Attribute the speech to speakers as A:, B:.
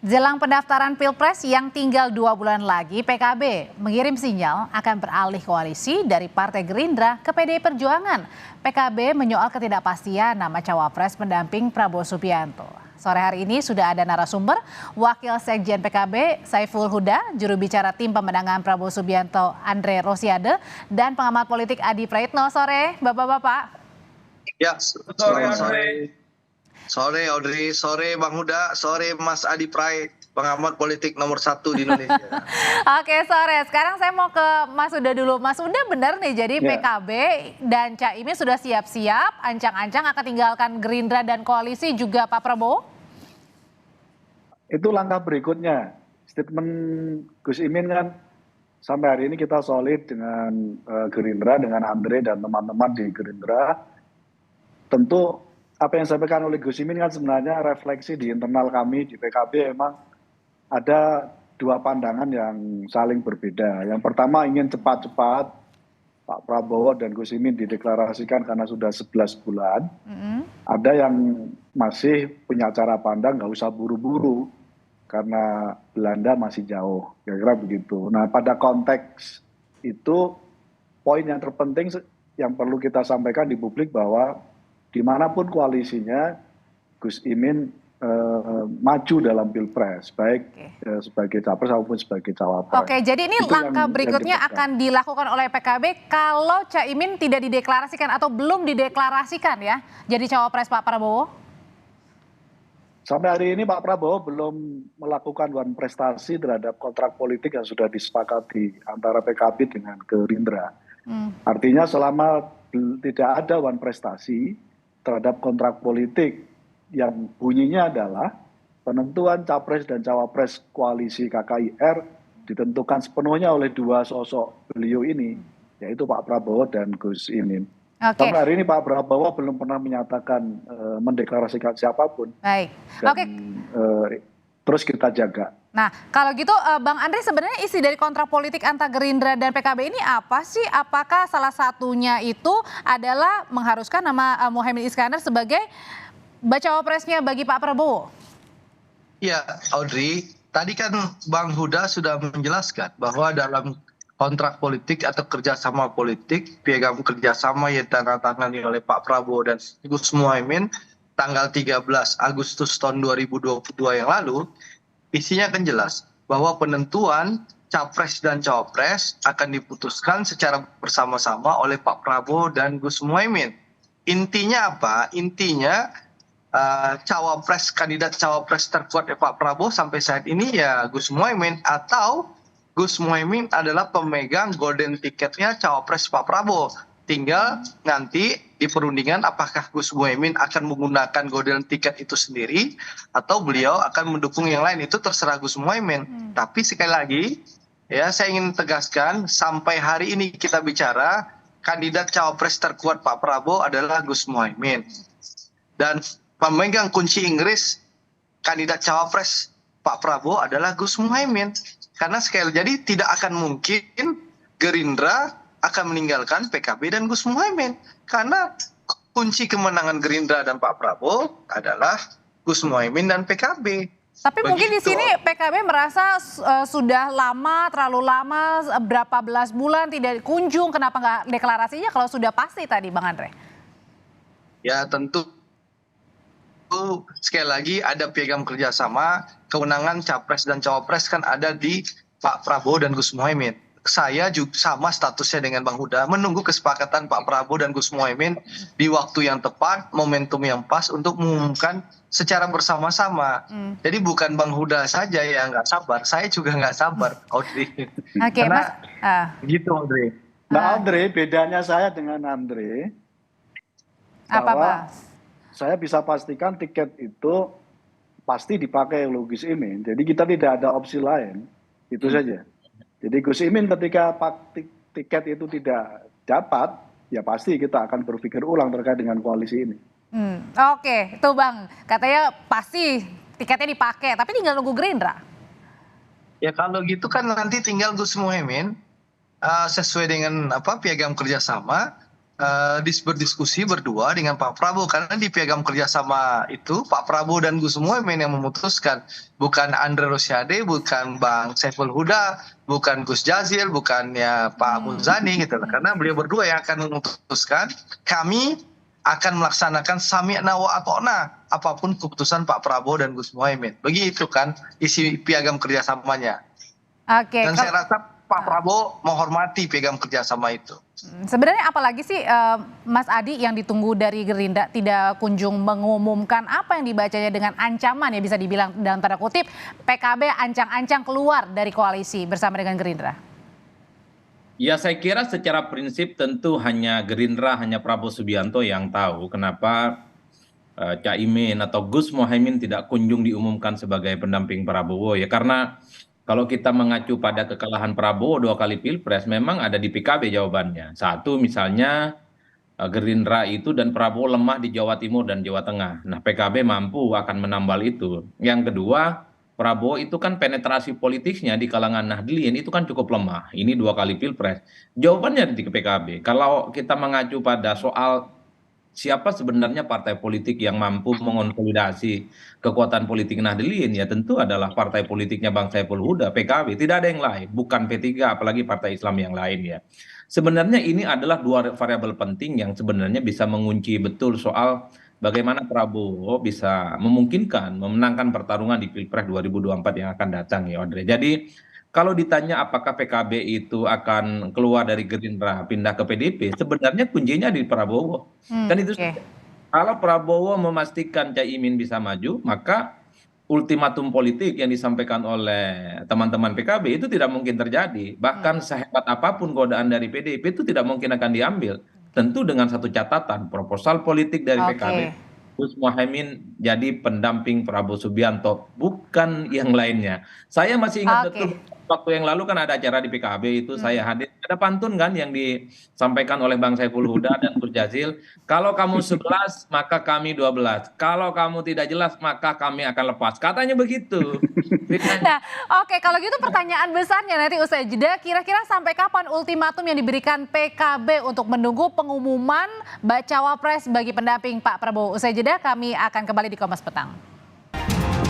A: Jelang pendaftaran Pilpres yang tinggal 2 bulan lagi, PKB mengirim sinyal akan beralih koalisi dari Partai Gerindra ke PDI Perjuangan. PKB menyoal ketidakpastian nama cawapres pendamping Prabowo Subianto. Sore hari ini sudah ada narasumber, Wakil Sekjen PKB Saiful Huda, juru bicara tim pemenangan Prabowo Subianto Andre Rosiade, dan pengamat politik Adi Praitno. Sore, Bapak-Bapak.
B: Ya, sore. Sore Audrey, sore Bang Huda, sore Mas Adi Prai, pengamat politik nomor 1 di Indonesia.
A: Oke, sore. Sekarang saya mau ke Mas Huda dulu. Mas Huda, benar nih, jadi PKB dan Caimin sudah siap-siap, ancang-ancang akan tinggalkan Gerindra dan koalisi juga Pak Prabowo?
C: Itu langkah berikutnya. Statement Gus Imin kan sampai hari ini kita solid dengan Gerindra, dengan Andre dan teman-teman di Gerindra. Tentu apa yang disampaikan oleh Gus Imin kan sebenarnya refleksi di internal kami di PKB. Memang ada dua pandangan yang saling berbeda. Yang pertama ingin cepat-cepat Pak Prabowo dan Gus Imin dideklarasikan karena sudah 11 bulan. Ada yang masih punya cara pandang nggak usah buru-buru karena Belanda masih jauh, kira-kira begitu. Nah, pada konteks itu poin yang terpenting yang perlu kita sampaikan di publik bahwa dimanapun koalisinya, Gus Imin maju dalam Pilpres, baik sebagai capres maupun sebagai cawapres.
A: Oke, jadi ini itu langkah berikutnya akan dilakukan oleh PKB kalau Caimin tidak dideklarasikan atau belum dideklarasikan ya, jadi cawapres Pak Prabowo?
C: Sampai hari ini Pak Prabowo belum melakukan one prestasi terhadap kontrak politik yang sudah disepakati antara PKB dengan Gerindra. Artinya selama tidak ada one prestasi terhadap kontrak politik yang bunyinya adalah penentuan capres dan cawapres koalisi KKIR ditentukan sepenuhnya oleh dua sosok beliau ini, yaitu Pak Prabowo dan Gus Imin. Sampai hari ini Pak Prabowo belum pernah menyatakan mendeklarasikan siapapun.
A: Baik.
C: Dan, terus kita jaga.
A: Nah, kalau gitu Bang Andre, sebenarnya isi dari kontrak politik antara Gerindra dan PKB ini apa sih? Apakah salah satunya itu adalah mengharuskan nama Mohaimin Iskandar sebagai bacawa presnya bagi Pak Prabowo?
B: Ya, Audrey, tadi kan Bang Huda sudah menjelaskan bahwa dalam kontrak politik atau kerjasama politik, piagam kerjasama yang ditandatangani oleh Pak Prabowo dan Gus Mohaimin tanggal 13 Agustus tahun 2022 yang lalu, isinya kan jelas bahwa penentuan capres dan cawapres akan diputuskan secara bersama-sama oleh Pak Prabowo dan Gus Mohaimin. Intinya apa? Intinya kandidat cawapres terkuat Pak Prabowo sampai saat ini ya Gus Mohaimin, atau Gus Mohaimin adalah pemegang golden ticketnya cawapres Pak Prabowo. Tinggal nanti di perundingan apakah Gus Mohaimin akan menggunakan golden ticket itu sendiri atau beliau akan mendukung yang lain, itu terserah Gus Mohaimin. Tapi sekali lagi ya, saya ingin tegaskan sampai hari ini kita bicara kandidat cawapres terkuat Pak Prabowo adalah Gus Mohaimin. Dan pemegang kunci Inggris kandidat cawapres Pak Prabowo adalah Gus Mohaimin. Karena sekali jadi tidak akan mungkin Gerindra akan meninggalkan PKB dan Gus Mohaimin. Karena kunci kemenangan Gerindra dan Pak Prabowo adalah Gus Mohaimin dan PKB.
A: Tapi mungkin di sini PKB merasa sudah lama, terlalu lama, berapa belas bulan tidak kunjung, kenapa nggak deklarasinya kalau sudah pasti tadi Bang Andre?
B: Ya tentu sekali lagi ada piagam kerjasama, kewenangan capres dan cawapres kan ada di Pak Prabowo dan Gus Mohaimin. Saya juga sama statusnya dengan Bang Huda, menunggu kesepakatan Pak Prabowo dan Gus Mohaimin di waktu yang tepat, momentum yang pas untuk mengumumkan secara bersama-sama. Jadi bukan Bang Huda saja yang nggak sabar, saya juga nggak sabar, Audrey.
A: Oke, Mas.
B: Gitu, Audrey.
C: Nah, Andre, bedanya saya dengan Andre,
A: apa,
C: bahwa
A: Mas?
C: saya bisa pastikan tiket itu pasti dipakai oleh Gus Imin. Jadi kita tidak ada opsi lain, itu saja. Jadi Gus Imin ketika tiket itu tidak dapat, ya pasti kita akan berpikir ulang terkait dengan koalisi ini.
A: Oke, itu Bang. Katanya pasti tiketnya dipakai, tapi tinggal nunggu Gerindra.
B: Ya kalau gitu kan nanti tinggal Gus Mohaimin sesuai dengan piagam kerjasama berdiskusi berdua dengan Pak Prabowo, karena di piagam kerjasama itu Pak Prabowo dan Gus Muhaimin yang memutuskan, bukan Andre Rosiade, bukan Bang Saiful Huda, bukan Gus Jazil, bukannya Pak Muzani gitu, karena beliau berdua yang akan memutuskan. Kami akan melaksanakan sami'na wa ata'na apapun keputusan Pak Prabowo dan Gus Muhaimin, begitu kan isi piagam kerjasamanya.
A: Oke.
B: Dan saya rasa Pak Prabowo menghormati piagam kerjasama itu.
A: Sebenarnya apalagi sih Mas Adi yang ditunggu dari Gerindra tidak kunjung mengumumkan apa yang dibacanya dengan ancaman, ya bisa dibilang dalam tanda kutip PKB ancang-ancang keluar dari koalisi bersama dengan Gerindra?
D: Ya, saya kira secara prinsip tentu hanya Gerindra, hanya Prabowo Subianto yang tahu kenapa Caimin atau Gus Muhaimin tidak kunjung diumumkan sebagai pendamping Prabowo, ya karena kalau kita mengacu pada kekalahan Prabowo 2 kali Pilpres, memang ada di PKB jawabannya. Satu, misalnya Gerindra itu dan Prabowo lemah di Jawa Timur dan Jawa Tengah. Nah, PKB mampu akan menambal itu. Yang kedua, Prabowo itu kan penetrasi politiknya di kalangan Nahdliyin itu kan cukup lemah. Ini 2 kali Pilpres. Jawabannya di PKB. Kalau kita mengacu pada soal siapa sebenarnya partai politik yang mampu mengonsolidasi kekuatan politik Nahdliyin, ya tentu adalah partai politiknya Bang Saiful Huda, PKB, tidak ada yang lain, bukan P3 apalagi partai Islam yang lain ya. Sebenarnya ini adalah 2 variabel penting yang sebenarnya bisa mengunci betul soal bagaimana Prabowo bisa memungkinkan memenangkan pertarungan di Pilpres 2024 yang akan datang ya Audrey. Jadi kalau ditanya apakah PKB itu akan keluar dari Gerindra pindah ke PDIP, sebenarnya kuncinya di Prabowo. Dan itu
A: Oke.
D: kalau Prabowo memastikan Caimin bisa maju, maka ultimatum politik yang disampaikan oleh teman-teman PKB itu tidak mungkin terjadi. Bahkan sehebat apapun godaan dari PDIP itu tidak mungkin akan diambil. Tentu dengan satu catatan, proposal politik dari PKB,
A: Oke.
D: Gus Muhaimin jadi pendamping Prabowo Subianto, bukan yang lainnya. Saya masih ingat
A: Oke.
D: betul waktu yang lalu kan ada acara di PKB itu saya hadir. Ada pantun kan yang disampaikan oleh Bang Saiful Huda dan Gus Jazil. Kalau kamu 11 maka kami 12. Kalau kamu tidak jelas maka kami akan lepas. Katanya begitu.
A: Nah, oke, kalau gitu pertanyaan besarnya nanti usai jeda, kira-kira sampai kapan ultimatum yang diberikan PKB untuk menunggu pengumuman bacawa pres bagi pendamping Pak Prabowo? Usai jeda kami akan kembali di Kompas Petang.